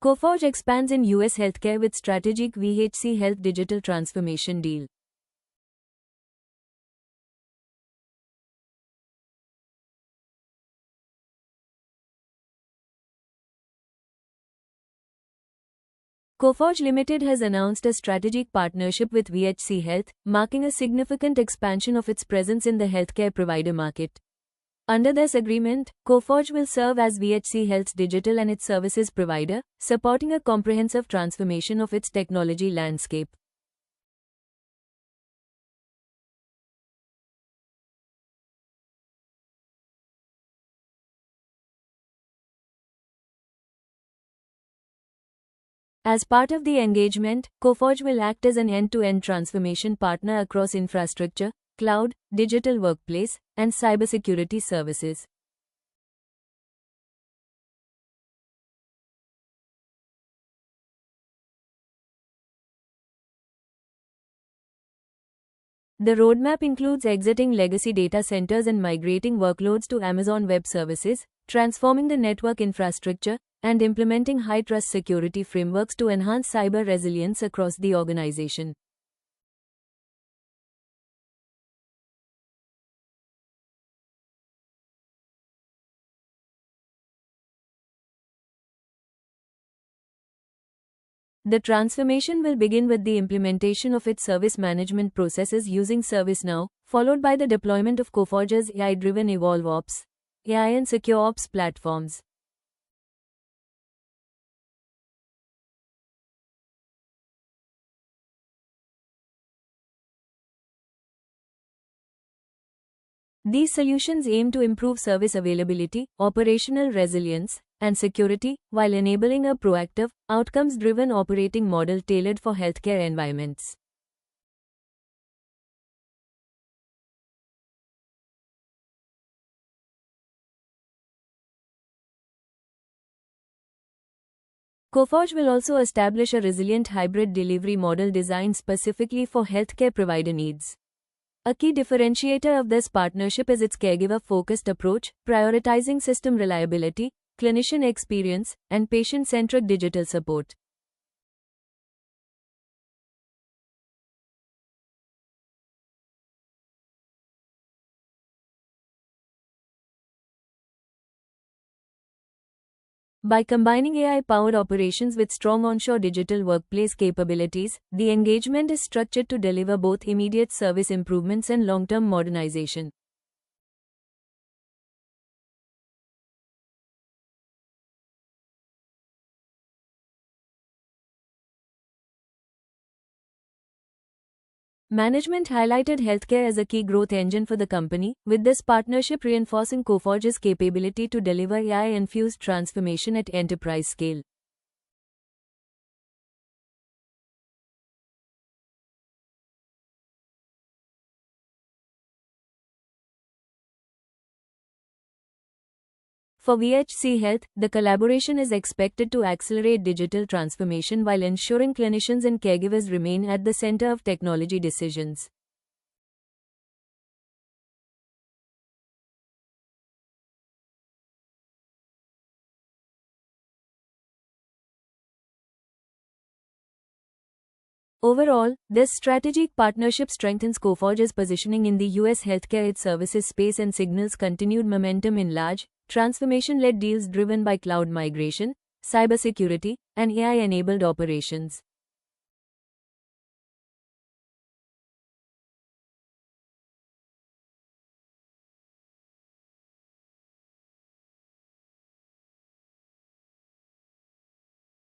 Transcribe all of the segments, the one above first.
Coforge expands in US healthcare with strategic VHC Health digital transformation deal. Coforge Limited has announced a strategic partnership with VHC Health, marking a significant expansion of its presence in the healthcare provider market. Under this agreement, Coforge will serve as VHC Health's digital and its services provider, supporting a comprehensive transformation of its technology landscape. As part of the engagement, Coforge will act as an end-to-end transformation partner across infrastructure, cloud, digital workplace, and cybersecurity services. The roadmap includes exiting legacy data centers and migrating workloads to Amazon Web Services, transforming the network infrastructure, and implementing high-trust security frameworks to enhance cyber resilience across the organization. The transformation will begin with the implementation of its service management processes using ServiceNow, followed by the deployment of Coforge's AI-driven EvolveOps, AI and SecureOps platforms. These solutions aim to improve service availability, operational resilience, and security, while enabling a proactive, outcomes-driven operating model tailored for healthcare environments. Coforge will also establish a resilient hybrid delivery model designed specifically for healthcare provider needs. A key differentiator of this partnership is its caregiver-focused approach, prioritizing system reliability, clinician experience, and patient-centric digital support. By combining AI-powered operations with strong onshore digital workplace capabilities, the engagement is structured to deliver both immediate service improvements and long-term modernization. Management highlighted healthcare as a key growth engine for the company, with this partnership reinforcing Coforge's capability to deliver AI-infused transformation at enterprise scale. For VHC Health, the collaboration is expected to accelerate digital transformation while ensuring clinicians and caregivers remain at the center of technology decisions. Overall, this strategic partnership strengthens Coforge's positioning in the US healthcare services space and signals continued momentum in large, transformation-led deals driven by cloud migration, cybersecurity, and AI-enabled operations.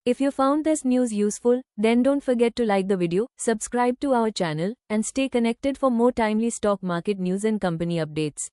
If you found this news useful, then don't forget to like the video, subscribe to our channel, and stay connected for more timely stock market news and company updates.